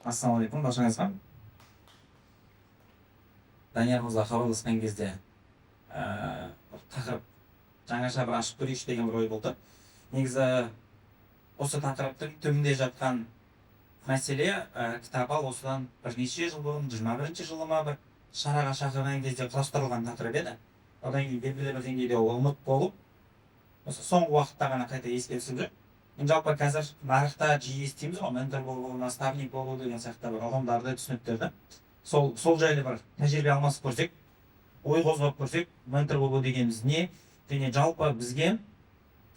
Ассалаумағалейкум, баршаңызға. Данияр мырза хабарласқан кезде тақырып жаңаша бір ашып көрейікші деген бір ой болды. Негізі осы тақырыптың түбінде жатқан мәселе кітап ал осыдан бірнеше жыл бұрын 21-ші жылы ма бір шараға шақырған кезде құрастырылған тақырып еді. Одан кейін белгілі бір деңгейде ұмыт болып, осы соңғы уақытта ғана қайта еске түсіп жүр. Жалпы қазір нарықта жиі естиміз ғой, ментор болу, наставник болу деген сияқты бір ұғымдарды, түсініктерді. Сол жайлы бір тәжірибе алмасып көрсек, ой қозғап көрсек, ментор болу дегеніміз не? Және жалпы бізге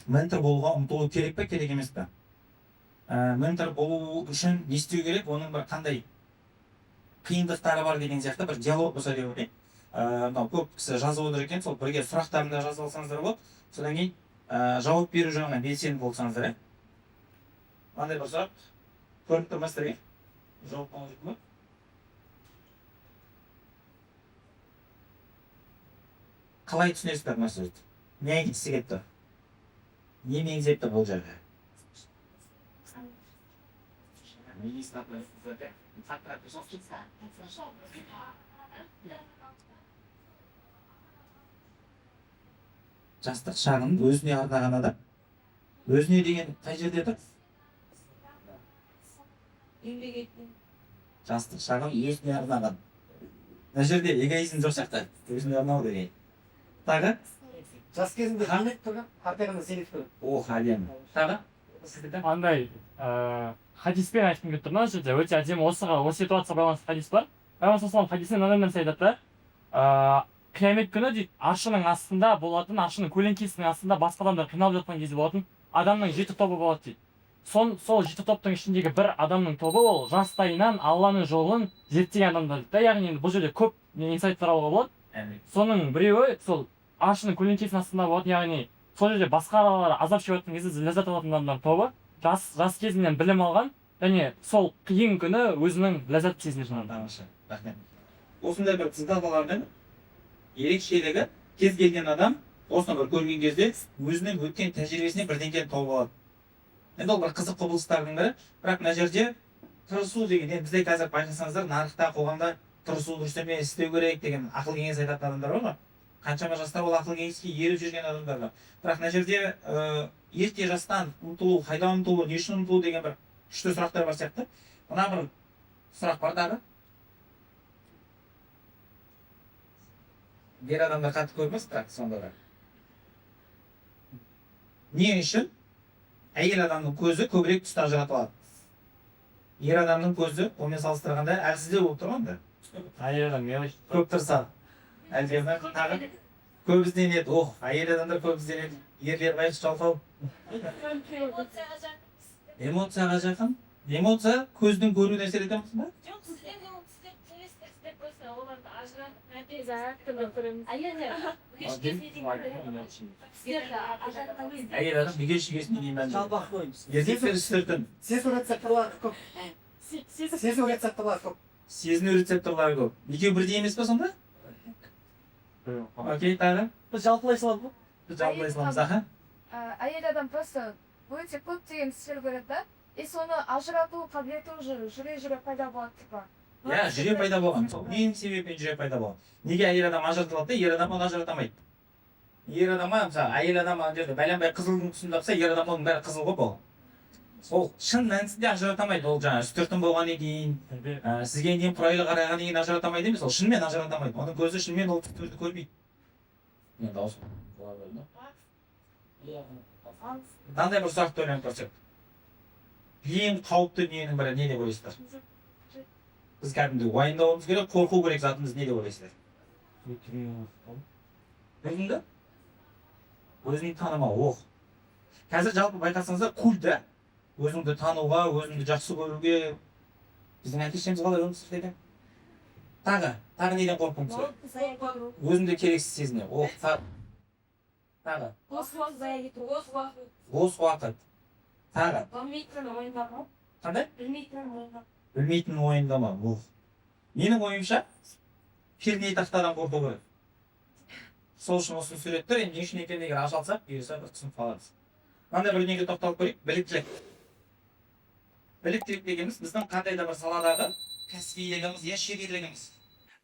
ментор болуға ұмтылу керек пе, керек емес пе? Ментор болу үшін не істеу керек, оның бір қандай қиындықтары бар деген сияқты бір диалог болса деп ойлаймын. Мынау көп кісі жазып отыр екен, сол бірге сұрақтарында жазып алсаңыздар болады. Содан кейін жауап беру жағынан белсенді болсаңыздар, Мынандай бір сұрақ көрініп тұр ма сіздерге? Жауап алып жүрді ме? Қалай түсінесіздер мына сөзді? Не айтқысы келіп тұр? Не меңзеп тұр бұл жерде? Жастық шағын өзіне арнаған адам. Өзіне деген қай жерде тұр? Жастық шағын өзіне арнаған. Мына жерде эгоизм жоқ сияқты. Өзіне арнау деген. Тағы? Жас кезінде қандай тұрған, қартайғанда сеніп тұрған. Ох, әлем. Тағы? Андай хадиспен айтқым келіп тұр мына жерде, өте әдемі осы ситуацияға байланысты хадис бар. Пайғамбар саллаллаху алейхи хадисінде мынандай нәрсе айтады да, қиямет күні дейді, аршының астында болатын, аршының көлеңкесінің астында басқа адамдар қиналып жатқан кезде болатын адамның 7 тобы болады дейді. Сол 7 топтың ішіндегі бір адамның тобы ол жастайынан Алланың жолын зерттеген адамдар дейді да, яғни бұл жерде көп инсайттар алуға болады. Соның біреуі сол аршының көлеңкесінің астында болады, яғни сол жерде басқалар азап шегіп жатқан кезде ләззат алатын адамдар тобы жас кезінен білім алған және сол қиын күні өзінің ләззат сезініп жатқан. Рахмет. Осындай бір цитаталардың ерекшелігі, кез келген адам осыны бір көрген кезде өзінің өткен тәжірибесіне бірдеңені тауып алады. Енді ол бір қызық құбылыстардың бірі, бірақ мына жерде тырысу деген, бізде қазір байқасаңыздар, нарықта, қоғамда тырысу дұрыс емес, істеу керек деген ақыл кеңес айтатын адамдар бар ма? Қаншама жастар ол ақыл кеңеске еріп жүрген адамдар бар. Бірақ мына жерде ерте жастан ұмтылу, қайда ұмтылу, не үшін ұмтылу деген бір күшті сұрақтар бар сияқты. Мына бір сұрақ бар дағы. Ер адамдар қатты көрмес, бірақ сонда да. Не үшін әйел адамның көзі көбірек түсті ажыратылады? Ер адамның көзі онымен салыстырғанда әлсіздеу болып тұрғанда. Әйел адам көп тұрса. Әлдеме тағы көп ізденеді. Әйел адамдар көп ізденеді. Ерлер байқұс жалқау. Эмоцияға жақын. Эмоция көздің көру әсер ете ме? Жоқ, сізден істеп қойса, оларды ажыратып әйел адам бегеш шегесіне деймін. Жалпақ қойымыз. Еркектер істердің. Сезу рецепторлары көп. Сезу рецепторлары көп. Сезіну рецепторлары көп. Екеуі бірдей емес пе сонда? Окей, тағы? Біз жалпылай салады ғой. Біз жалпылай саламыз, аха. Әйел адам просто өте көптеген істер көреді да, и соны ажырату қабілеті уже жүре пайда болады типа. Иә, жүре пайда болған. Ең себебінен жүре пайда болған. Неге әйел адам ажыратылады да, ер адам оны ажыратамайды? Ер адамға, мысалы, әйел адам бәленбай қызылдың тұсында болса, ер адам оның бәрі қызыл ғой бұл. Ол шын мәнісінде ажыратамайды. Ол жаңа үстіртін болғаннан кейін, сізге дейін құрайлы қарағаннан кейін ажыратамайды емес, ол шынымен ажыратамайды. Оның көзі шынымен ол түктерді көрмейді. Енді дауыс бола бөлді ма? Мынандай бір сұрақты ойланып көрсек. Ең қауіпті дүниенің бірі не деп ойлайсыздар? Біз кәдімгі уайымдауымыз керек, қорқу керек затымыз не деп ойлайсыздар? Өзіңді? Өзіңді танымау, Қазір жалпы байқасаңыздар, культ да. Өзіңді тануға, өзіңді жақсы көруге. Біздің әке-шешеміз қалай өмір сүрді екен? Тағы неден қорқуымыз керек? Өзіңді керексіз сезіне. Тағы. Бос уақыт. Тағы. Қандай? Білмейтін ойындама. Менің ойымша, перне тақтадан қорқу керек. Сол үшін осы суреттер, енді не үшін екенін егер ашалсақ, бұйырса бір түсініп қаламыз. Мынандай бір дүниеге тоқталып көрейік, біліктілік. біліктілік дегеніміз біздің қандай да бір саладағы кәсібилігіміз я шеберлігіміз.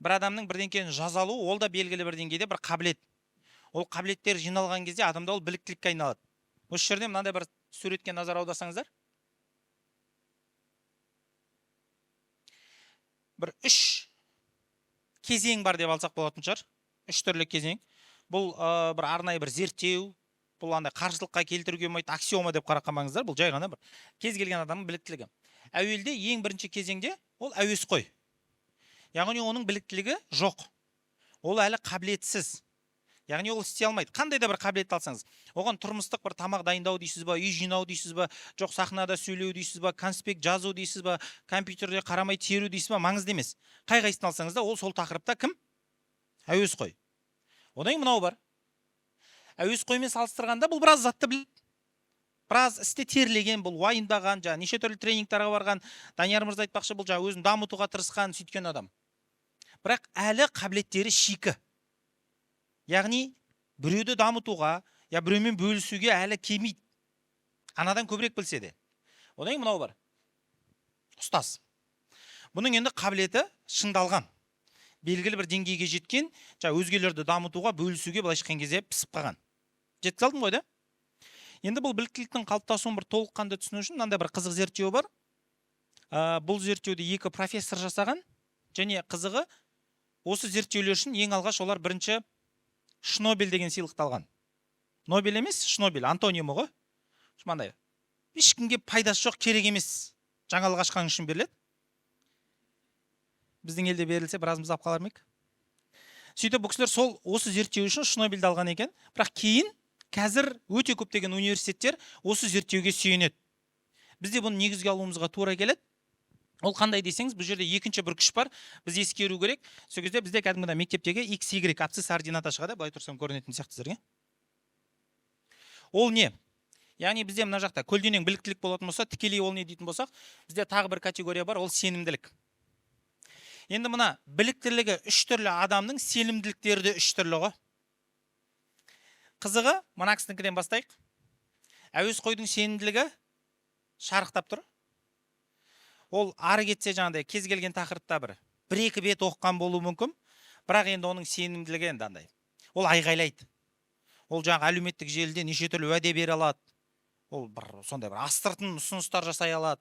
Бір адамның бірдеңкені жаза алуы ол да белгілі бір деңгейде бір қабілет. Ол қабілеттер жиналған кезде адамда ол біліктілікке айналады. Осы жерде мынандай бір суретке назар аударсаңыздар. Бір 3 кезең бар деп алсақ болатын шығар. 3 түрлі кезең. Бұл бір арнайы бір зерттеу, бұл андай қаржылыққа келтіруге болмайды, аксиома деп қарақамаңыздар. Бұл жай ғана бір кез келген адамның біліктілігі. Әуелде ең бірінші кезеңде ол әуесқой. Яғни оның біліктілігі жоқ. Ол әлі қабілетсіз. Яғни ол істей алмайды. Қандай да бір қабілет алсаңыз, оған тұрмыстық бір тамақ дайындау дейсіз ба, үй жинау дейсіз ба, жоқ сахнада сөйлеу дейсіз ба, конспект жазу дейсіз ба, компьютерде қарамай теру дейсіз ба, маңызды емес. Қай-қайсысын алсаңыз да, ол сол тақырыпта кім? Әуесқой. Одан кейін мынау бар. Әуесқоймен салыстырғанда бұл біраз затты біледі. Біраз істе терлеген, бұл уайымдаған, неше түрлі тренингтарға барған, Данияр мырза айтпақшы, бұл өзін дамытуға тырысқан, сөйткен адам. Бірақ әлі қабілеттері шикі. Яғни біреуді дамытуға, я біреумен бөлісуге әлі келмейді. Анадан көбірек білсе де. Одан кейін мынау бар. Ұстаз. Бұның енді қабілеті шыңдалған. Белгілі бір деңгейге жеткен, өзгелерді дамытуға, бөлісуге былай шыққан кезде пісіп қалған. Жеткізе алдым ғой да? Енді бұл біліктіліктің қалыптасуын бір толыққанды түсіну үшін мынандай бір қызық зерттеу бар. Бұл зерттеуді 2 профессор жасаған, және қызығы осы зерттеулер үшін ең алғаш олар бірінші Шнобель деген сыйлықты алған. Нобель емес, Шнобель, антонимі ғой. Шымандай. Ешкімге пайдасы жоқ, керек емес. Жаңалық ашқан үшін беріледі. Біздің елде берілсе, біразымыз алып қалар ма ек? Сөйтіп, бұл кісілер сол осы зерттеу үшін Шнобельді алған екен. Бірақ кейін қазір өте көптеген университеттер осы зерттеуге сүйенеді. Бізде бұны негізге алуымызға тура келеді. Ол қандай десеңіз, бұл жерде екінші бір күш бар. Біз ескеру керек. Сол кезде бізде кәдімгідей мектептегі XY абсцисс ордината шығады, былай тұрсам көрінетін сияқты сіздерге. Ол не? Яғни бізде мына жақта көлденең біліктілік болатын болса, тікелей ол не дейтін болсақ, бізде тағы бір категория бар, ол сенімділік. Енді мына біліктілігі 3 түрлі адамның сенімділіктері де 3 түрлі ғой. Қызығы, мына кісінікіден бастайық. Әуесқойдың сенімділігі шарықтап тұр. Ол ары кетсе жаңағыдай кез келген тақырыпта бір-екі бет оқыған болуы мүмкін, бірақ енді оның сенімділігі енді андай. Ол айғайлайды. Ол жаңағы әлеуметтік желіде неше түрлі уәде бере алады. Ол сондай бір астыртын ұсыныстар жасай алады.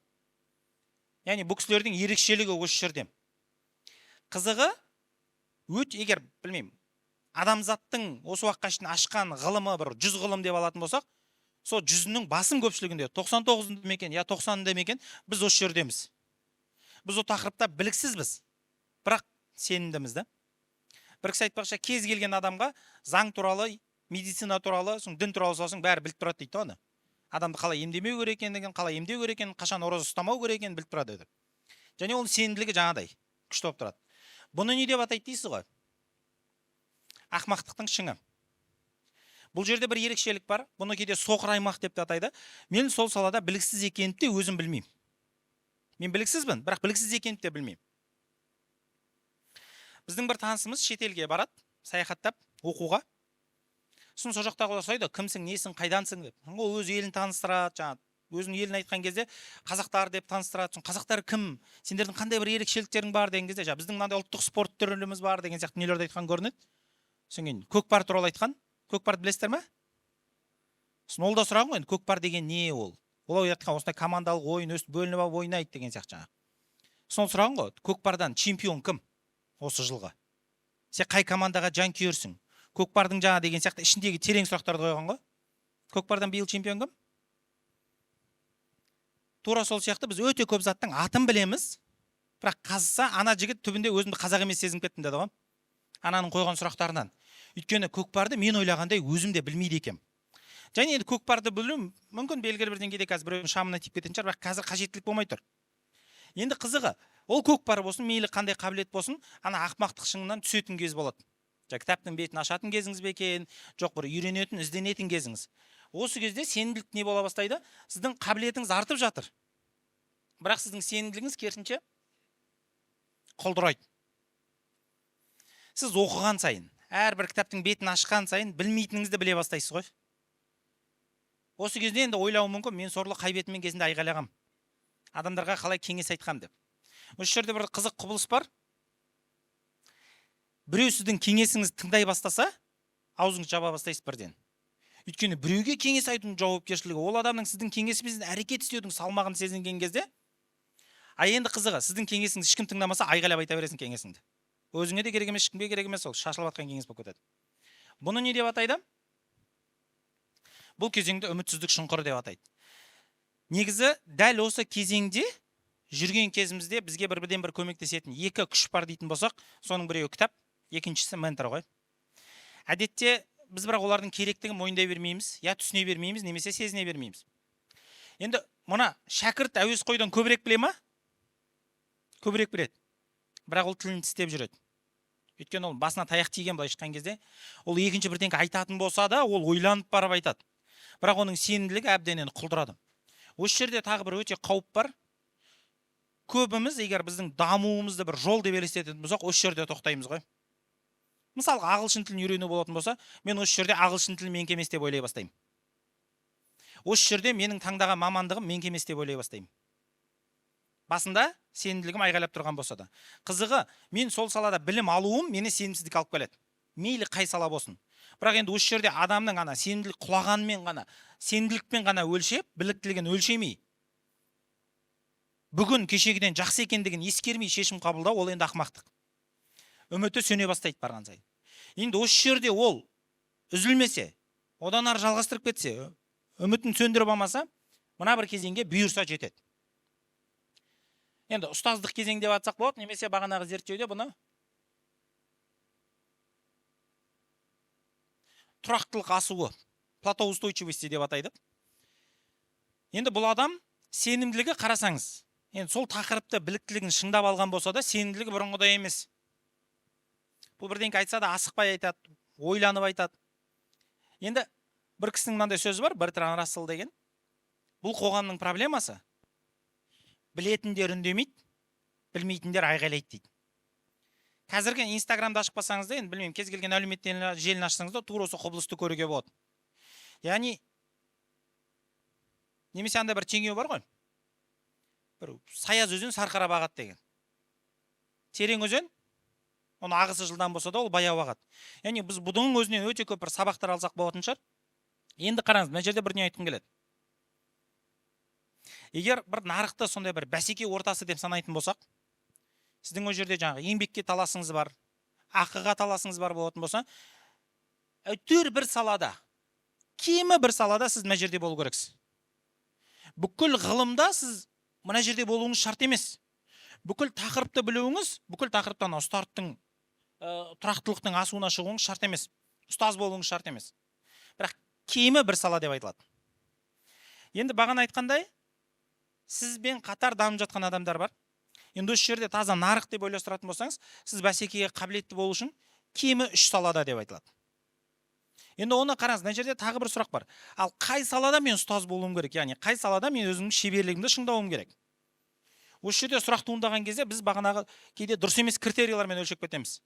Яғни бұл кісілердің ерекшелігі осы жерде. Қызығы, егер білмеймін, адамзаттың осы уақытқа шейін ашқан ғылымы 100 ғылым деп алатын болсақ, сол 100-нің басым көпшілігінде 99-ында мекен, я 90-ында мекен, біз осы жердеміз. Біз о тақырыпта біліксізбіз, бірақ сенімдіміз да. Бір кісі айтпақша, кез келген адамға заң туралы, медицина туралы, дін туралы сұрасаң, бәрі біліп тұрады дейді оны. Адамды қалай емдемеу керек екендігін, қалай емдеу керек екенін, қашан ораза ұстамау керек екенін біліп тұрады деді. Және оның сенімділігі жаңадай күшті болып тұрады. Бұны не деп атайды дейсіз ғой? Ақмақтықтың шыңы. Бұл жерде бір ерекшелік бар. Бұны кейде соқыр аймақ деп атайды. Мен сол салада біліксіз екенімді де өзім білмеймін. Мен біліксізбін, бірақ біліксіз екенімді де білмеймін. Біздің бір танысымыз шетелге барады, саяхаттап, оқуға. Сол жақтағылар сұрайды, кімсің, несің, қайдансың деп. Ол өз елін таныстырады, жаңағы өзінің елін айтқан кезде қазақтар деп таныстырады. Қазақтар кім? Сендердің қандай бір ерекшеліктерің бар деген кезде, біздің мынандай ұлттық спорт түрлеріміз бар деген сияқты нелерді айтқан көрінеді. Содан кейін көкпар туралы айтқан. Көкпарды білесіздер ме? Ол да сұраған ғой, көкпар деген не ол? Ол айтқан осындай командалық ойын өстіп бөлініп алып ойнайды деген сияқты жаңа. Сол сұраған ғой, көкпардан чемпион кім осы жылға? Сен қай командаға жанкүйерсің? Көкпардың жаңа деген сияқты ішіндегі терең сұрақтарды қойған ғой. Көкпардан биыл чемпион кім? Тура сол сияқты біз өте көп заттың атын білеміз, бірақ қазса ана жігіт түбінде өзімді қазақ емес сезініп кеттім деді ғой. Ананың қойған сұрақтарынан. Өйткені көкпарды мен ойлағандай өзім де білмейді екем. Және енді көкпарды білу мүмкін белгілі бір деңгейде қазір біреудің шамына тиіп кететін шығар, бірақ қазір қажеттілік болмай тұр. Енді қызығы, ол көкпар болсын, мейлі қандай қабілет болсын, ана ақмақтық шыңынан түсетін кез болады. Кітаптың бетін ашатын кезіңіз бе екен, жоқ бір үйренетін, ізденетін кезіңіз. Осы кезде сенімділік не бола бастайды? Сіздің қабілетіңіз артып жатыр. Бірақ сіздің сенімділігіңіз керісінше құлдырайды. Сіз оқыған сайын, әрбір кітаптың бетін ашқан сайын білмейтініңізді біле бастайсыз ғой. Осы кезде енді ойлауы мүмкін, мен сорлы қай бетіммен кезінде айғайлағам. адамдарға қалай кеңес айтқам деп. Осы жерде бір қызық құбылыс бар. Біреу сіздің кеңесіңізді тыңдай бастаса, аузыңызды жаба бастайсыз бірден. Өйткені біреуге кеңес айтудың жауапкершілігі, ол адамның сіздің кеңесіңізден әрекет істеудің салмағын сезінген кезде, енді қызығы, сіздің кеңесіңізді ешкім тыңдамаса, айғайлап айта бересің кеңесіңді. Өзіңе де керек емес, ешкімге керек емес, ол шашылып жатқан кеңес болып кетеді. Бұны не деп атайды? Бұл кезеңді үмітсіздік шұңқыры деп атайды. Негізі дәл осы кезеңде жүрген кезімізде бізге бірден бір көмектесетін екі күш бар дейтін болсақ, соның біреуі кітап, екіншісі ментор ғой. Әдетте біз бірақ олардың керектігін мойындай бермейміз, я түсіне бермейміз, немесе сезіне бермейміз. Енді мұна шәкірт әуесқойдан көбірек біле ма? Көбірек біледі. Бірақ ол тілін тістеп жүреді. Өйткені ол басына таяқ тиген былай шыққан кезде, ол екінші бірдеңке айтатын болса да, ол ойланып барып айтады. Бірақ оның сенімділігі әбденен құлдырады. Осы жерде тағы бір өте қауіп бар. Көбіміз, егер біздің дамуымызды бір жол деп елестететін болсақ, осы жерде тоқтаймыз ғой. Мысалы, ағылшын тілін үйрену болатын болса, мен осы жерде ағылшын тілін менікі емес деп ойлай бастаймын. Осы жерде менің таңдаған мамандығым менікі емес деп ойлай бастаймын. Басында сенімділігім айғайлап тұрған болса да. Қызығы, мен сол салада білім алуым мені сенімсіздік алып келеді. Мейлі қай сала болсын. Бірақ енді осы жерде адамның ғана сенімділік құлағанмен ғана, сенімділікпен ғана өлшеп, біліктілігін өлшемей, бүгін кешегіден жақсы екендігін ескермей шешім қабылдау, ол енді ақымақтық. Үміті сөне бастайды барған сайын. Енді осы жерде ол үзілмесе, одан ары жалғастырып кетсе, үмітін сөндіріп алмаса, мына бір кезеңге бұйырса жетеді. Енді ұстаздық кезең деп атсақ болады, немесе бағанағы зерттеуде бұны тұрақтылық асуы, платоустойчивости деп атайды. Енді бұл адам сенімділігі қарасаңыз, енді сол тақырыпты біліктілігін шыңдап алған болса да, сенімділігі бұрынғыдай емес. Бұл бірдеңке айтса да асықпай айтады, ойланып айтады. Енді бір кісінің мынандай сөзі бар, Бертран Рассел деген. Бұл қоғамның проблемасы. Білетіндер үндемейді, білмейтіндер айғайлайды дейді. Қазіргі Инстаграмды ашып бассаңыз да, енді білмеймін, кез келген әлеуметтік желіні ашсаңыз да, тура осы құбылысты көруге болады. Яғни немесе андай бір теңеу бар ғой. Бір Саяз өзен сарқырап ағады деген. Терең өзен, оны ағысы жылдам болса да, ол баяу ағады. Яғни біз бұның өзінен өте көп бір сабақтар алсақ болатын шығар. Енді қараңыз, мына жерде бір не айтқым келеді. Егер бір нарықты сондай бір бәсеке ортасы деп санайтын болсақ, сіздің о жерде жаңағы еңбекке таласыңыз бар, ақыға таласыңыз бар болатын болса, әйтеуір бір салада, кемі бір салада сіз мына жерде болу керексіз. Бүкіл ғылымда сіз мына жерде болуыңыз шарт емес. Бүкіл тақырыпты білуіңіз, бүкіл тақырыптан ұстаздың тұрақтылықтың асуына шығуыңыз шарт емес. Ұстаз болуыңыз шарт емес. Бірақ кемі бір сала деп айтылады. Енді бағана айтқандай, сізбен қатар дамып жатқан адамдар бар. Енді осы жерде таза нарық деп ойластыратын болсаңыз, сіз бәсекеге қабілетті болу үшін кемі 3 салада деп айтылады. Енді оны қараңыз, мына жерде тағы бір сұрақ бар. Ал қай салада мен ұстаз болуым керек? Яғни қай салада мен өзімнің шеберлігімді шыңдауым керек? Осы жерде сұрақ туындаған кезде біз бағанағы кейде дұрыс емес критериялармен өлшеп кетеміз.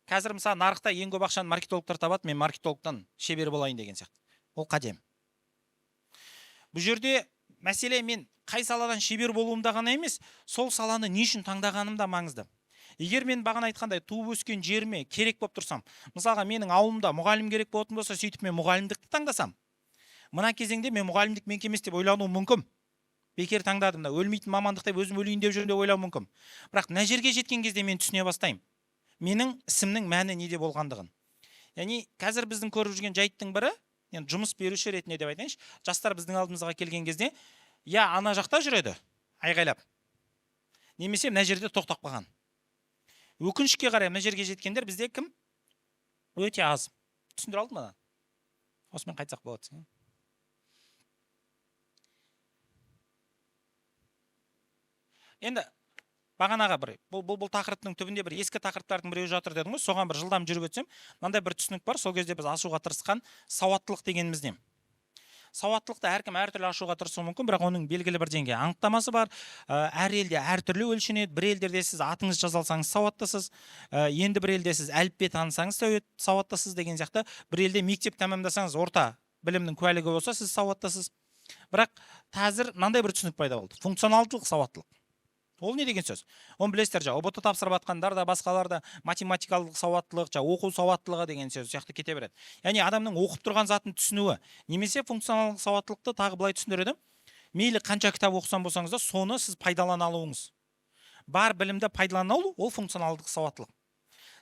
Қазір мысалы нарықта ең көп ақшаны маркетологтар табады, мен маркетологтан шебер болайын деген сияқты. Ол қадем. Бұл жерде мәселе мен қай саладан шебер болуымда ғана емес, сол саланы не үшін таңдағаным да маңызды. Егер мен бағана айтқандай туып өскен жеріме керек болып тұрсам, мысалға менің ауылымда мұғалім керек болатын болса, сөйтіп мен мұғалімдікті таңдасам, мына кезеңде мен мұғалімдік менікі емес деп ойлануым мүмкін. Бекер таңдадым да, өлмейтін мамандық деп өзім өлейін деп жүрмін деп ойлауым мүмкін. Бірақ мына жерге жеткен кезде мен түсіне бастаймын. Менің ісімнің мәні неде болғандығын. Яғни қазір біздің көріп жүрген жайттың бірі, енді жұмыс беруші ретінде деп айтайыншы, жастар біздің алдымызға келген кезде, я ана жақта жүреді, айғайлап. Немесе мына жерде тоқтап қалған. Өкінішке қарай мына жерге жеткендер бізде кім? Өте аз. Түсіндіре алдым ба? Осымен қайтсақ болады. Енді бағанаға бір, бұл тақырыптың түбінде бір ескі тақырыптардың біреуі жатыр дедім ғой, соған бір жылдам жүріп өтсем, мынандай бір түсінік бар, сол кезде біз ашуға тырысқан сауаттылық дегеніміз не? Сауаттылықты әркім әртүрлі ашуға тырысуы мүмкін, бірақ оның белгілі бір деңгей анықтамасы бар. Әр елде әртүрлі өлшенеді. Бір елдерде сіз атыңыз жазалсаңыз сауаттысыз, енді бір елде сіз әліппе танысаңыз сауаттысыз деген сияқты. Бір елде мектеп тәмамдасаңыз, орта білімнің куәлігі болса, сіз сауаттысыз. Бірақ қазір мынандай бір түсінік пайда болды. Функционалдылық сауаттылық. Ол не деген сөз? Оны білесіздер, жаңа ұбт тапсырып жатқандар да, басқалар да математикалық сауаттылық, жаңа оқу сауаттылығы деген сөз сияқты кете береді. Яғни адамның оқып тұрған затын түсінуі, немесе функционалдық сауаттылықты тағы былай түсіндіреді. Мейлі қанша кітап оқысан болсаңыз да, соны сіз пайдалана алуыңыз. Бар білімді пайдалана алу, ол функционалдық сауаттылық.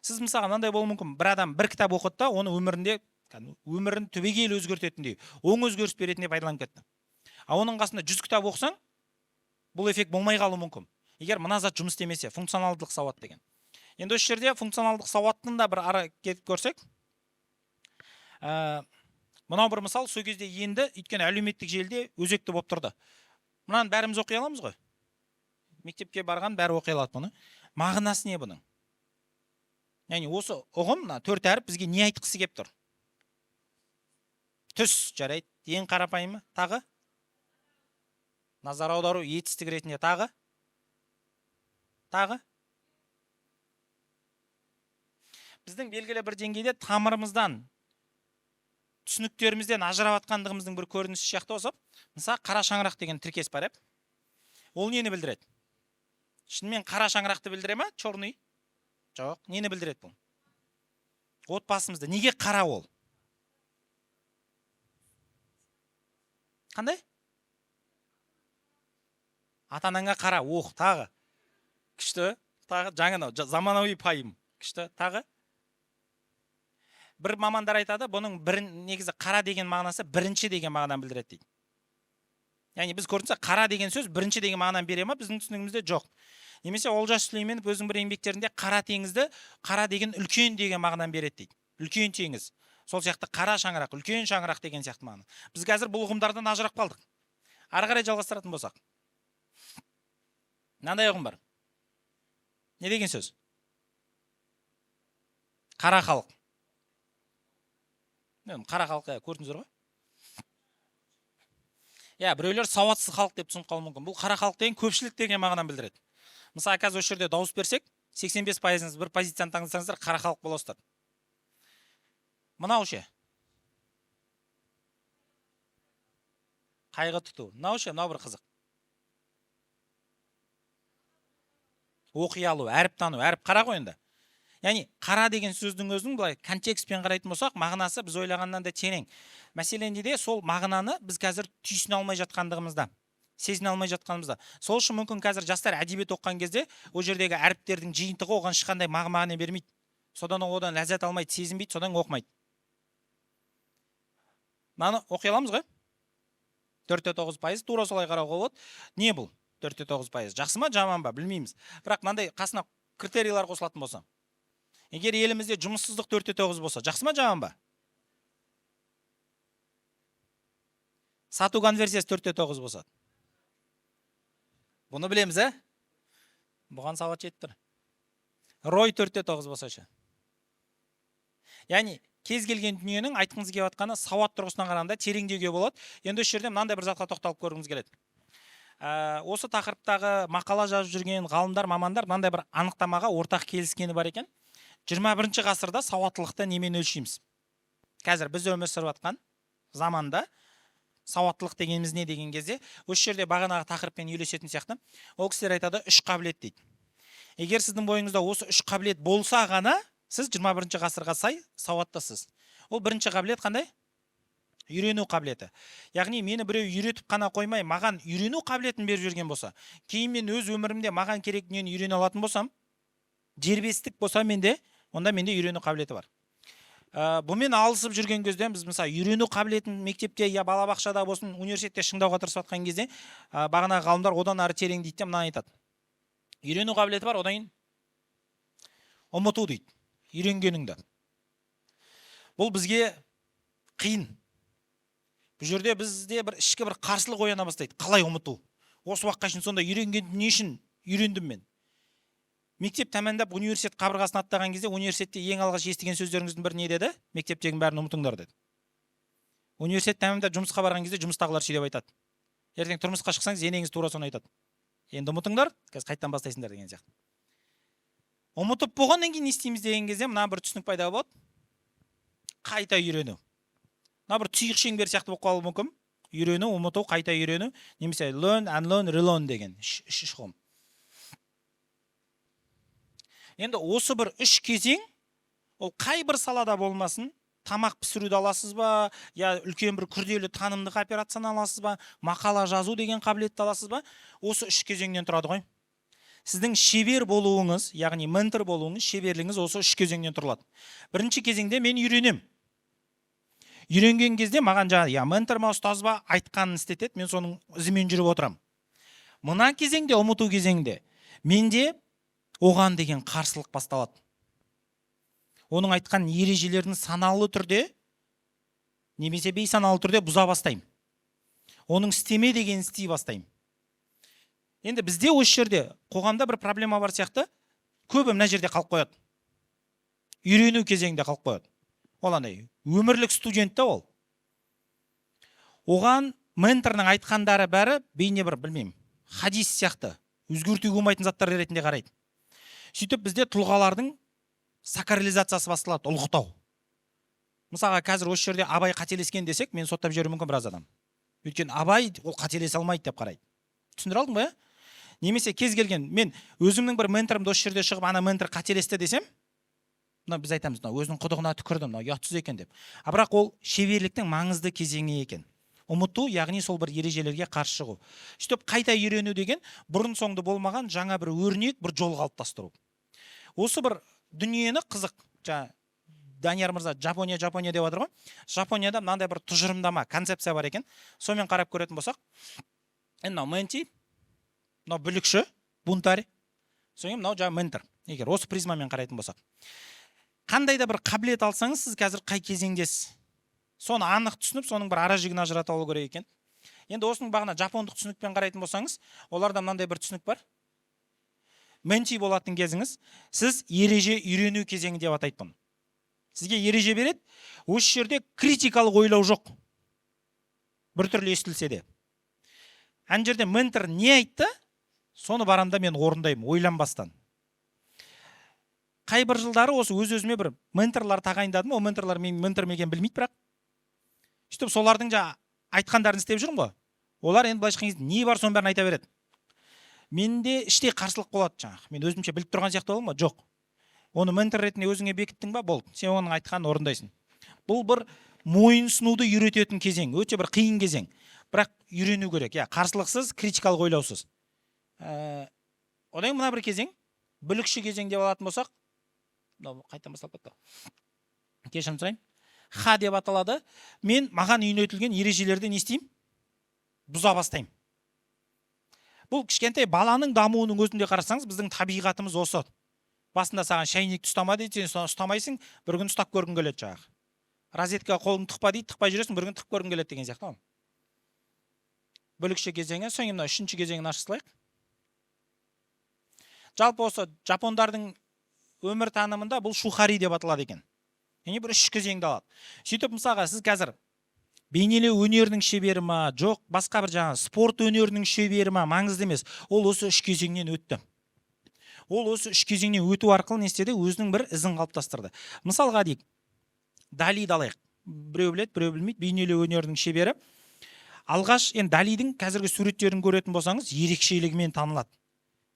Сіз мысалы мынандай болуы мүмкін, бір адам бір кітап оқыды да, оны өмірін түбегейлі өзгертетіндей, оң өзгеріс беретіндей пайдаланып кетті. А оның қасында 100 кітап оқысаң, бұл эффект болмай қалуы мүмкін. Егер мына зат жұмыс істемесе, функционалдылық сауат деген. Енді осы жерде функционалдық сауаттың да бір ара кетіп көрсек, мынау бір мысал, сол кезде енді, өйткені әлеуметтік желіде өзекті болып тұрды. Мынаны бәріміз оқи аламыз ғой? Мектепке барған бәрі оқи алады бұны. Мағынасы не бұның? Яғни осы ұғым, 4 әріп бізге не айтқысы келіп тұр? Түс жарайды, ең қарапайымы, тағы? Назар аудару, етістік ретінде тағы? Тағы? Біздің белгілі бір деңгейде тамырымыздан, түсініктерімізден ажырап атқандығымыздың бір көрінісі сияқты болса, мысалы қара шаңырақ деген тіркес бар, ол нені білдіреді? Шынымен қара шаңырақты білдіре ма? Черный? Жоқ, нені білдіреді бұл? Отбасымызды. Неге қара ол? Қандай? Ата-анаңа қара, тағы. Күшті, тағы жаңа заманауи пайым. Күшті, тағы. Бір мамандар айтады, бұның негізі қара деген мағынасы бірінші деген мағынаны білдіреді дейді. Яғни біз көрдіңіз, қара деген сөз бірінші деген мағынаны бере ма? Біздің түсінігімізде жоқ. Немесе Олжас Сүлейменов өзінің бір еңбектерінде қара теңізді қара деген үлкен деген мағынаны береді дейді. Үлкен теңіз. Сол сияқты қара шаңырақ, үлкен шаңырақ деген сияқты мағына. Біз қазір бұл ұғымдардан ажырап қалдық. Ары қарай жалғастыратын болсақ. Мынандай ұғым бар. Не деген сөз? Қара халық. Қара халық, көрдіңіздер ғой? Біреулер сауатсыз халық деп түсініп қалуы мүмкін. Бұл қара халық деген көпшілік деген мағынаны білдіреді. Мысалы, қазір осы жерде дауыс берсек, 85%-іңіз бір позицияны таңдасаңыздар, қара халық боласыздар. Мынау ше? Қайғы тұту. Мынау ше, мынау бір қызық. Оқи алу, әріп тану, әріп қара ғой енді. Яғни қара деген сөздің өзінің былай контекстпен қарайтын болсақ, мағынасы біз ойлағаннан да терең. Мәселен де сол мағынаны біз қазір түйсіне алмай жатқандығымызда, сезіне алмай жатқанымызда. Сол үшін мүмкін қазір жастар әдебиет оқыған кезде ол жердегі әріптердің жиынтығы оған ешқандай мағына бермейді. Содан одан ләззат алмайды, сезінбейді, содан оқымайды. Мынаны оқи аламыз ғой? 4-9% тура солай қарауға болады. Не бұл? 4-9%. Жақсы ма, жаман ба, білмейміз. Бірақ мынандай қасына критериялар қосылатын болса. Егер елімізде жұмыссыздық 4-9 болса, жақсы ма, жаман ба? Сату конверсиясы 4-9 болса. Бұны білеміз, Бұған сауат жетіп тұр. Рой 4-9 болса ше. Яғни, кез келген дүниенің айтқыңыз келіп жатқаны сауат тұрғысынан қарағанда тереңдеуге болады. Енді осы жерде мынандай бір затқа тоқталып көргіміз келеді. Осы тақырыптағы мақала жазып жүрген ғалымдар, мамандар мынандай бір анықтамаға ортақ келіскені бар екен. 21 ғасырда сауаттылықты немен өлшейміз? Қазір біз өмір сүріп жатқан заманда сауаттылық дегеніміз не деген кезде, осы жерде бағанағы тақырыппен үйлесетін сияқты, ол кісілер айтады 3 қабілет дейді. Егер сіздің бойыңызда осы 3 қабілет болса ғана, сіз 21 ғасырға сай сауаттысыз. Ол бірінші қабілет қандай? Үйрену қабілеті. Яғни мені біреу үйретіп қана қоймай, маған үйрену қабілетін беріп жүрген болса, кейін мен өз өмірімде маған керек дүниені үйрене алатын болсам, дербестік болса менде, онда менде үйрену қабілеті бар. Бұмен алысып жүрген кезде біз мысалы үйрену қабілетін мектепте я балабақшада болсын, университетте шыңдауға тырысып жатқан кезде, бағанағы ғалымдар одан ары терең дейді, мынаны айтады. Үйрену қабілеті бар, одан кейін ұмыту дейді. Үйренгеніңді. Бұл бізге қиын. Бұл жерде бізде бір ішкі бір қарсылық ояна бастайды. Қалай ұмыту? Осы уақытқа шейін сонда үйренгенді не үшін үйрендім мен? Мектеп тәмамдап университет қабырғасын аттаған кезде университетте ең алғаш естіген сөздеріңіздің бірі не деді? Мектептегінің бәрін ұмытыңдар деді. Университет тәмамдап жұмысқа барған кезде жұмыстағылар сөйлеп айтады. Ертең тұрмысқа шықсаңыз, енеңіз тура соны айтады. Енді ұмытыңдар, қазір қайттан бастайсыңдар деген сияқты. Ұмытып болғаннан кейін не істейміз деген кезде мына бір түсінік пайда болады. Қайта үйрену. Мына бір тұйық шеңбер сияқты болып қалуы мүмкін. үйрену, ұмыту, қайта үйрену, немесе learn, unlearn, relearn деген үш ұғым. Енді осы бір үш кезең, ол қай бір салада болмасын, тамақ пісіруді аласыз ба, я үлкен бір күрделі танымдық операцияны аласыз ба, мақала жазу деген қабілетті аласыз ба, осы үш кезеңнен тұрады ғой. Сіздің шебер болуыңыз, яғни ментор болуыңыз, шеберлігіңіз осы үш кезеңнен тұрылады. Бірінші кезеңде мен үйренем. Үйренген кезде маған жаңа ментор ма, ұстаз ба айтқанын істетеді, мен соның ізімен жүріп отырам. Мына кезеңде, ұмыту кезеңде, менде оған деген қарсылық басталады. Оның айтқан ережелерін саналы түрде, немесе бейсаналы түрде бұза бастаймын. Оның істеме деген істей бастаймын. Енді бізде осы жерде қоғамда бір проблема бар сияқты, көбі мына жерде қалып қояды. Үйрену кезеңінде қалып қояды. Ол андай өмірлік студент та ол. Оған менторның айтқандары бәрі бейне бір білмеймін, хадис сияқты, өзгертуге болмайтын заттар ретінде қарайды. Сөйтіп бізде тұлғалардың сакрализациясы басталады, ұлғытау. Мысалға қазір осы жерде Абай қателескен десек, мен соттап жіберуі мүмкін біраз адам. Өйткені Абай ол қателесе алмайды деп қарайды. Түсіндіре алдың ба? Немесе кез келген, мен өзімнің бір менторымды осы жерде шығып, ана ментор қателесті десем, біз айтамыз, өзінің құдығына түкірді, ұятсыз екен деп. Бірақ ол шеберліктің маңызды кезеңі екен. Ұмыту, яғни сол бір ережелерге қарсы шығу. Сөйтіп қайта үйрену деген бұрын соңды болмаған жаңа бір өрнек, бір жол қалыптастыру. Осы бір дүниені қызық, Данияр мырза Жапония деп жатыр ғой. Жапонияда мынандай бір тұжырымдама, концепция бар екен. Сонымен қарап көретін болсақ, мынау менти, мынау бүлікші, бунтарь, соңын мынау жаңа ментор. Егер осы призмамен қарайтын болсақ, қандай да бір қабілет алсаңыз, сіз қазір қай кезеңдесіз? Соны анық түсініп, соның бір ара жігін ажырата алу керек екен. Енді осының бағына жапондық түсінікпен қарайтын болсаңыз, оларда мынандай бір түсінік бар. Менти болатын кезіңіз, сіз ереже үйрену кезеңі деп атайды бұны. Сізге ереже береді, осы жерде критикалық ойлау жоқ. Бір түрлі естілсе де. Ән жерде ментор не айтты, соны барамда мен орындаймын, ойланбастан. Қай бір жылдары осы өз-өзіме бір менторлар тағайындадым, ол менторлар мен ментор мекен білмейді бірақ. Сөйтіп солардың айтқандарын істеп жүрмін ғой. Олар енді былайша айтқан кезде не бар соның бәрін айта береді. Менде іштей қарсылық болады жаңағы. Мен өзімше біліп тұрған сияқты боламын ба? Жоқ. Оны ментор ретінде өзіңе бекіттің ба? Болды. Сен оның айтқанын орындайсың. Бұл бір мойынсынуды үйрететін кезең, өте бір қиын кезең. Бірақ үйрену керек. Қарсылықсыз, критикалық ойлаусыз. Одан мына бір кезең, бүлікші кезең деп алатын болсақ, қайтадан басталып кетті. Кешірім сұрайын. Ха деп аталады. Мен маған үйретілген ережелерді не істеймін? Бұза бастаймын. Бұл кішкентай баланың дамуының өзінде қарасаңыз, біздің табиғатымыз осы. Басында саған шайнекті ұстама дейді, сен ұстамайсың, бір күн ұстап көргің келеді жаңағы. Розеткаға қолың тықпа дейді, тықпай жүресің, бір күн тықып көргің келеді деген сияқты. Бүлікші кезеңі, соңында мына үшінші кезеңін ашып салайық. Жалпы осы жапондардың өмір танымында бұл шухари деп аталады екен. Яғни бір үш кезеңді алады. Сөйтіп мысалға сіз қазір бейнелеу өнерінің шебері ма, жоқ, басқа бір жаңа спорт өнерінің шебері ма, маңызды емес. Ол осы үш кезеңнен өтті. Ол осы үш кезеңнен өту арқылы не істеді? Өзінің бір ізін қалыптастырды. Мысалға дейік, Далиді алайық. Біреу біледі, біреу білмейді, бейнелеу өнерінің шебері. Алғаш, Далидің қазіргі суреттерін көретін болсаңыз, ерекшелігімен танылады.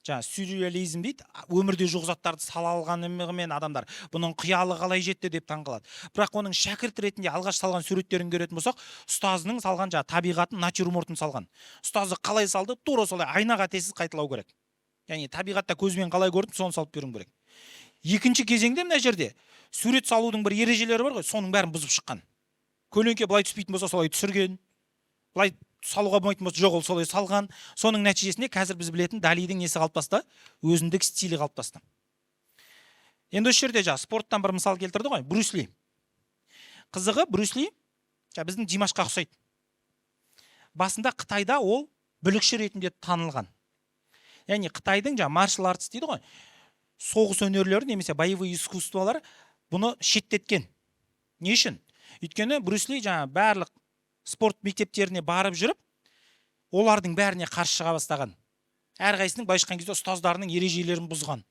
Жаңа сюрреализм дейді, өмірде жоқ заттарды сала алғанымен адамдар бұның қиялы қалай жетті деп таңғалады. Бірақ оның шәкірт ретінде алғаш салған суреттерін көретін болсақ, ұстазының салған табиғатын, натюрмортын салған. Ұстазы қалай салды, тура солай айнаға тесіз қайталау керек. Яғни табиғатта көзбен қалай көрдім, соны салып беруім керек. Екінші кезеңде мына жерде сурет салудың бір ережелері бар ғой, соның бәрін бұзып шыққан. Көлеңке былай түспейтін болса, солай түсірген. Былай салуға болмайтын болса, жоқ, ол солай салған. Соның нәтижесінде қазір біз білетін Далидің несі қалыптасты, өзіндік стилі қалыптасты. Енді осы жерде спорттан бір мысал келтірді ғой, Брюс Ли. Қызығы Брюс Ли біздің Димашқа ұқсайды. Басында Қытайда ол бүлікші ретінде танылған. Яғни Қытайдың маршал артист дейді ғой, соғыс өнерлері немесе боевой искусстволар бұны шеттеткен. Не үшін? Өйткені Брюс Ли барлық спорт мектептеріне барып жүріп, олардың бәріне қарсы шыға бастаған. Әрқайсының былай шыққан кезде ұстаздарының ережелерін бұзған.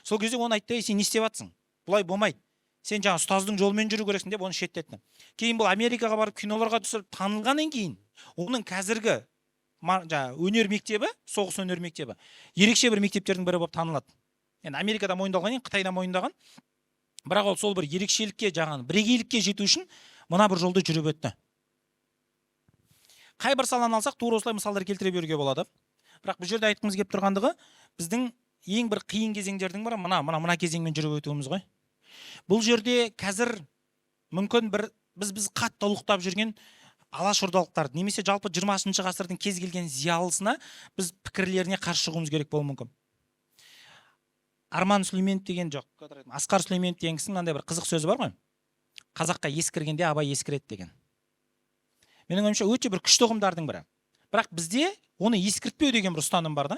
Сол кезде оны айтты, сен не істеп жатсың? Бұлай болмайды. Сен ұстаздың жолымен жүру керексің деп оны шеттетті. Кейін бұл Америкаға барып киноларға түсіріп танылғаннан кейін, Оның қазіргі өнер мектебі, соғыс өнер мектебі ерекше бір мектептердің бірі болып танылады. Енді Америкада мойындалған, Қытайда мойындаған. Бірақ ол сол бір ерекшелікке, бірегейлікке жету үшін мына бір жолды жүріп өтті. Қай бір саланы алсақ, тура осылай мысалдар келтіре беруге болады. Бірақ бұл жерде айтқымыз келіп тұрғандығы, біздің ең бір қиын кезеңдердің бірі мына кезеңмен жүріп өтуіміз ғой. Бұл жерде қазір мүмкін біз қатты ұлықтап жүрген алашордалықтарды, немесе жалпы 20 ғасырдың кез келген зиялысына біз пікірлеріне қарсы шығуымыз керек болуы мүмкін. Арман Сүлейменов деген жоқ, Асқар Сүлейменов деген кісінің мынандай бір қызық сөзі бар ғой. Қазаққа ескіргенде Абай ескіреді деген. Менің ойымша өте бір күшті ұғымдардың бірі. Бірақ бізде оны ескіртпеу деген бір ұстаным бар да.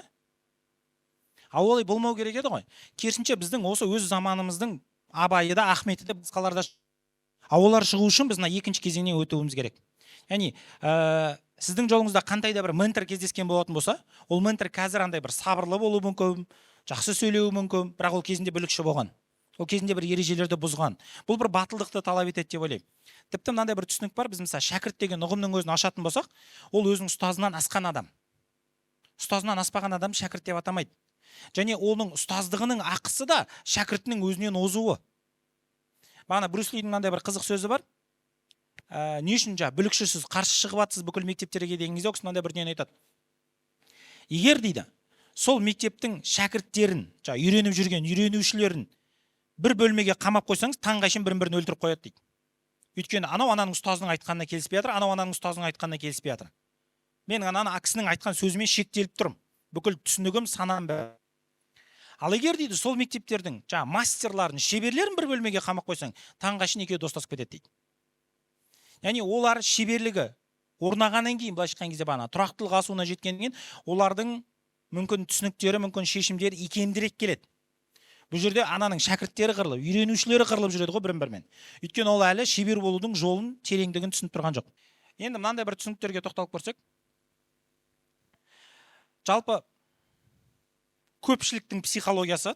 Олай болмау керек еді ғой. Керісінше біздің осы өз заманымыздың Абайы да, Ахметі де, басқаларда олар шығу үшін біз мына екінші кезеңнен өтуіміз керек. Яғни сіздің жолыңызда қандай да бір ментор кездескен болатын болса, ол ментор қазір андай бір сабырлы болуы мүмкін, жақсы сөйлеуі мүмкін, бірақ ол кезінде бүлікші болған. Ол кезінде бір ережелерді бұзған. Бұл бір батылдықты талап етеді деп ойлаймын. Тіпті мынандай бір түсінік бар, біз мысалы шәкірт деген ұғымның өзін ашатын болсақ, ол өзінің ұстазынан асқан адам. Ұстазынан аспаған адам шәкірт деп атамайды. Және оның ұстаздығының ақысы да шәкіртінің өзінен озуы. Бағана Брюс Лидің мынандай бір қызық сөзі бар. Не үшін бүлікшісіз қарсы шығып атсыз бүкіл мектептерге деген кезде, ол кісі мынандай бір дүниені айтады. Егер дейді, сол мектептің шәкірттерін, үйреніп жүрген үйренушілерін бір бөлмеге қамап қойсаңыз, таңғайшын бірін-бірін өлтіріп қояды дейді. Өйткені анау ананың ұстазының айтқанына келіспей жатыр, анау ананың ұстазының айтқанына келіспей жатыр. Мен ана кісінің айтқан сөзімен шектеліп тұрмын. Бүкіл түсінігім, санам бәрі. Ал егер дейді, сол мектептердің мастерларын, шеберлерін бір бөлмеге қамап қойсаң, таңғайшын екеуі достасып кетеді дейді. Яғни олар шеберлігі орнағаннан кейін, былайша айтқан кезде тұрақтылық асуына жеткеннен кейін, олардың мүмкін түсініктері, мүмкін шешімдері икемдірек келеді. Бұл жерде ананың шәкірттері қырылып, үйренушілері қырылып жүреді ғой бірін-бірімен. Өйткені ол әлі шебер болудың жолын, тереңдігін түсініп тұрған жоқ. Енді мынандай бір түсініктерге тоқталып көрсек, жалпы көпшіліктің психологиясы,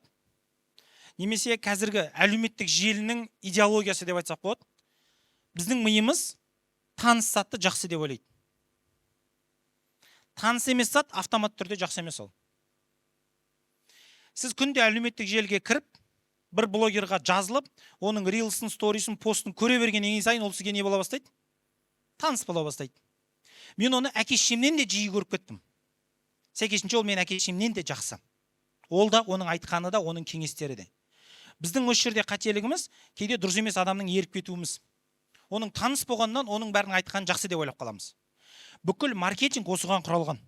немесе қазіргі әлеуметтік желінің идеологиясы деп айтсақ болады, біздің миымыз таныс затты жақсы деп ойлайды. Таныс емес зат автомат түрде жақсы емес ол. Сіз күнде әлеуметтік желіге кіріп, бір блогерға жазылып, оның рилсын, сторисін, постын көре бергеннен сайын ол сізге не бола бастайды? Таныс бола бастайды. Мен оны әке-шешемнен де жиі көріп кеттім. Сәйкесінше ол мен әке-шешемнен де жақсы. Ол да, оның айтқаны да, оның кеңестері де. Біздің осы жерде қателігіміз кейде дұрыс емес адамның еріп кетуіміз. Оның таныс болғаннан оның бәрін айтқанын жақсы деп ойлап қаламыз. Бүкіл маркетинг осыған құралған.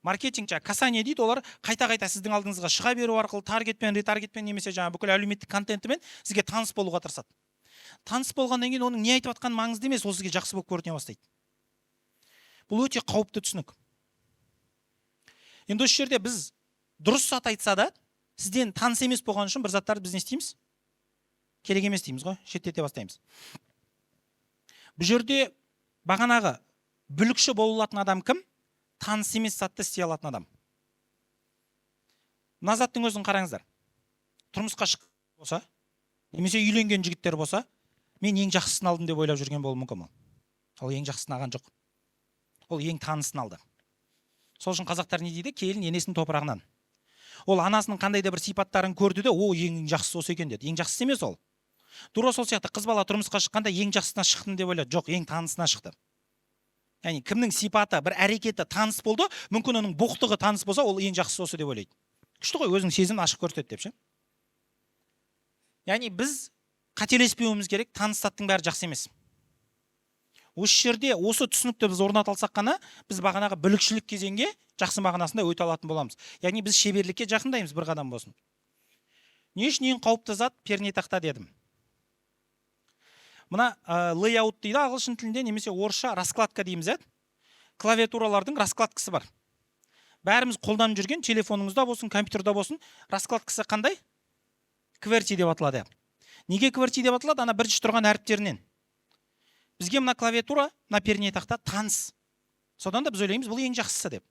Маркетинг касание дейді, олар қайта-қайта сіздің алдыңызға шыға беру арқылы таргетпен, ретаргетпен, немесе бүкіл әлеуметтік контентімен сізге таныс болуға тырысады. Таныс болғаннан кейін оның не айтып жатқаны маңызды емес, ол сізге жақсы болып көріне бастайды. Бұл өте қауіпті түсінік. Енді осы жерде біз дұрыс зат айтса да, сізден таныс емес болған үшін бір заттарды біз не істейміз? Керек емес дейміз ғой, шеттете бастаймыз. Бұл жерде бағанағы бүлікші болатын адам кім? Таныс емес затты істей алатын адам. Мына заттың өзін қараңыздар. Тұрмысқа шыққан болса, немесе үйленген жігіттер болса, мен ең жақсысын алдым деп ойлап жүрген болуы мүмкін. Ол ең жақсысын алған жоқ. Ол ең танысын алды. Сол үшін қазақтар не дейді? Келін енесінің топырағынан. Ол анасының қандай да бір сипаттарын көрді де, о, ең жақсысы осы екен деді. Ең жақсысы емес ол. Тура сол сияқты қыз бала тұрмысқа шыққанда ең жақсысына шықтым деп ойлады. Жоқ, ең танысына шықты. Яғни кімнің сипаты, бір әрекеті таныс болды, мүмкін оның боқтығы таныс болса, ол ең жақсысы осы деп ойлайды. Күшті ғой, өзінің сезімін ашық көрсетеді деп ше. Яғни біз қателеспеуіміз керек, таныс заттың бәрі жақсы емес. Осы жерде осы түсінікті біз орната алсақ қана, біз бағанағы бүлікшілік кезеңге жақсы мағынасында өте алатын боламыз. Яғни біз шеберлікке жақындаймыз бір қадам болсын. Не үшін ең қауіпті зат пернетақта дедім. Мына layout дейді ағылшын тілінде, немесе орысша раскладка дейміз. Клавиатуралардың раскладкасы бар. Бәріміз қолданып жүрген, телефоныңызда болсын, компьютерда болсын, раскладкасы қандай? QWERTY деп аталады. Неге QWERTY деп аталады? Ана бірінші тұрған әріптерінен. Бізге мына клавиатура, мына пернетақта таныс. Содан да біз ойлаймыз, бұл ең жақсысы деп.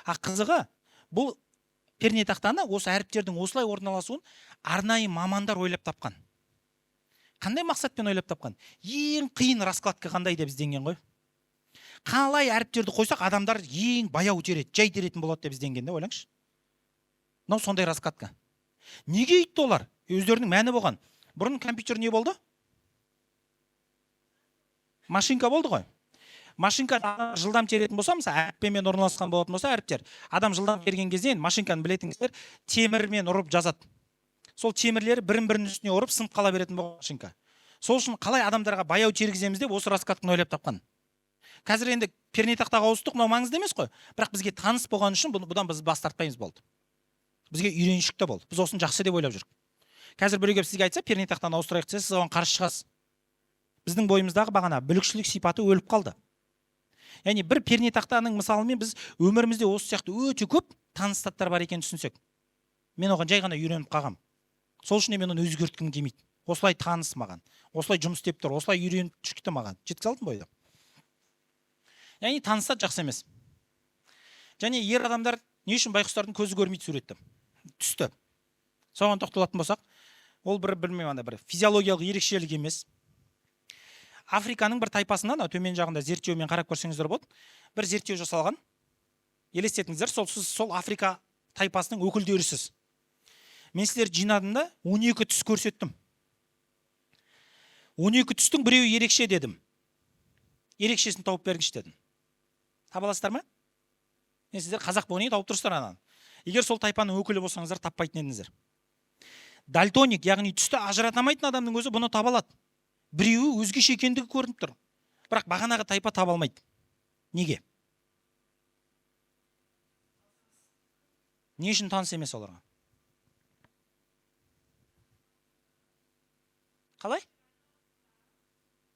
Қызығы, бұл пернетақтаны, осы әріптердің осылай орналасуын арнайы мамандар ойлап тапқан. Қандай мақсатпен ойлап тапқан? Ең қиын раскладка қандай деп ізденген ғой. қалай әріптерді қойсақ адамдар ең баяу тереді, жай теретін болады деп ізденген де, ойлаңызшы. Мынау сондай раскатка. Неге өйтті олар? Өздерінің мәні болған. Бұрын компьютер не болды? Машинка болды ғой. Машинка жылдам теретін болса, мысалы әріппенмен орналасқан болатын болса, әріптер. Адам жылдам терген кезде, машинканы білетіңіздер, темірмен ұрып жазады. Сол темірлері бірін-бірінің үстіне ұрып сынып қала беретін болған машинка. Сол үшін қалай адамдарға баяу тергіземіз деп осы раскатканы ойлап тапқан. Қазір енді пернетақтаға ауыстық, мынау маңызды емес қой. Бірақ бізге таныс болған үшін бұдан біз бас тартпаймыз болды. Бізге үйреншікті болды. Біз осын жақсы деп ойлап жүрік. Қазір біреу келіп сізге айтса, пернетақтаны ауыстырайық десе, сіз оған қарсы шығасыз. Біздің бойымыздағы бағана бүлікшілік сипаты өліп қалды. Яғни бір пернетақтаның мысалымен біз өмірімізде осы сияқты өте көп таныс заттар бар екенін түсінсек. Мен оған жай ғана үйреніп қалғам. Сол үшін мен оны өзгерткім келмейді. Осылай таныс маған. Осылай жұмыс істеп тұр, осылай үйреніп шықты маған. Жеткізе алдым бойда. Яғни танысса жақсы емес. Және ер адамдар не үшін байқұстардың көзі көрмейді суретті? Түсті. Соған тоқталатын болсақ, ол білмеймін, бір физиологиялық ерекшелік емес. Африканың бір тайпасынан, төмен жағында зерттеумен қарап көрсеңіздер болады, бір зерттеу жасалған. Елестетіңіздер, сол Африка тайпасының өкілдерісіз. Мен сіздерді жинадым да 12 түс көрсеттім. 12 түстің біреуі ерекше дедім. Ерекшесін тауып бергіш дедім. Таба аласыздар ма? Сіздер қазақ болғаннан кейін тауып тұрсыздар ананы. Егер сол тайпаның өкілі болсаңыздар, таппайтын едіңіздер. Дальтоник, яғни түсті ажыратамайтын адамның өзі бұны таба алады. Біреуі өзгеше екендігі көрініп тұр. Бірақ бағанағы тайпа таба алмайды. Неге? Не үшін таныс емес оларға? Қалай?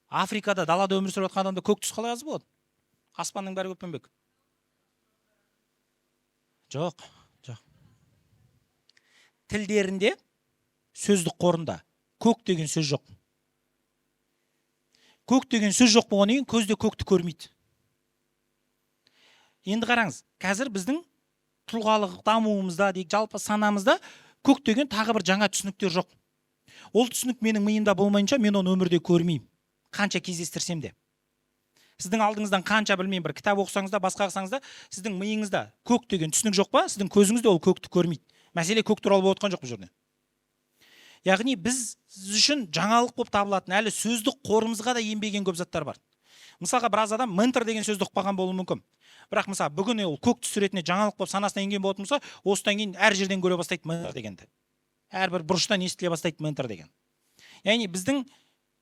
Африкада далада өмір сүріп жатқан адамда көк түс қалай аз болады? Аспанның бәрі көкпеңбек. Жоқ. Тілдерінде, сөздік қорында көк деген сөз жоқ. Көк деген сөз жоқ болғаннан кейін көзде көкті көрмейді. Енді қараңыз, қазір біздің тұлғалық дамуымызда, жалпы санамызда көк деген тағы бір жаңа түсініктер жоқ. Ол түсінік менің миымда болмайынша мен оны өмірде көрмеймін. Қанша кездестірсем де. Сіздің алдыңыздан қанша білмеймін, бір кітап оқысаңыз да, басқа қылсаңыз да, сіздің миыңызда көк деген түсінік жоқ па? Сіздің көзіңізде ол көкті көрмейді. Мәселе көк туралы болып отқан жоқ бұл жерде. Яғни біз үшін жаңалық болып табылатын әлі сөздік қорымызға да енбеген көп заттар бар. Мысалға біраз адам ментор деген сөзді ұқпаған болуы мүмкін. Бірақ мысалы бүгін ол көк түс ретінде жаңалық болып санасына енген болатын болса, осыдан кейін әр жерден көре бастайды ментор дегенді. Әрбір бұрыштан естіле бастайды ментор деген. Яғни біздің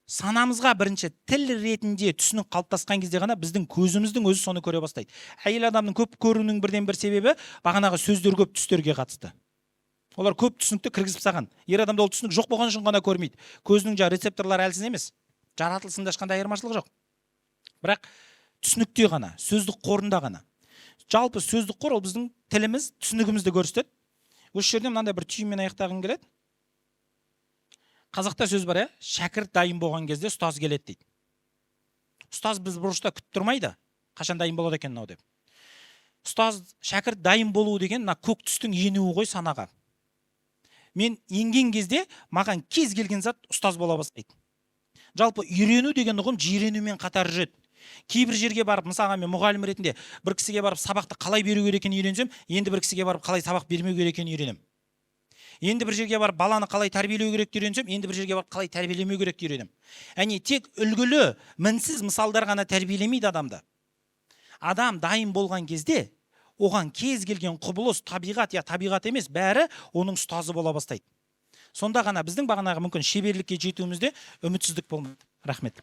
санамызға бірінші тіл ретінде түсінік қалыптасқан кезде ғана біздің көзіміздің өзі соны көре бастайды. Әйел адамның көп көруінің бірден бір себебі бағанағы сөздер көп түстерге қатысты. Олар көп түсінікті кіргізіп тастаған. Ер адамда ол түсінік жоқ болған үшін ғана көрмейді. Көзінің рецепторлары әлсіз емес. Жаратылысында ешқандай айырмашылық жоқ. Бірақ түсінікте ғана, сөздік қорында ғана. Жалпы сөздік қор ол біздің тіліміз, түсінігімізді көрсетеді. Осы жерде мынандай бір түйінмен аяқтағым келеді. Қазақта сөз бар, шәкірт дайын болған кезде ұстаз келеді дейді. Ұстаз біз бұрышта күтіп тұрмайды, қашан дайын болады екен мынау деп. Ұстаз, шәкірт дайын болу деген көк түстің енуі ғой санаға. Мен енген кезде маған кез келген зат ұстаз бола бастайды. Жалпы үйрену деген ұғым жиренумен қатар жүреді. Кейбір жерге барып, мысалға мен мұғалім ретінде бір кісіге барып сабақты қалай беру керек екенін үйренсем, енді бір кісіге барып қалай сабақ бермеу керек екенін үйренем. Енді бір жерге барып баланы қалай тәрбиелеу керек үйренсем, енді бір жерге барып қалай тәрбиелемеу керек үйренем. Яғни тек үлгілі, мінсіз мысалдар ғана тәрбиелемейді адамды. Адам дайын болған кезде оған кез келген құбылыс, табиғат табиғат емес, бәрі оның ұстазы бола бастайды. Сонда ғана біздің бағанағы мүмкін шеберлікке жетуімізде үмітсіздік болмайды. Рахмет.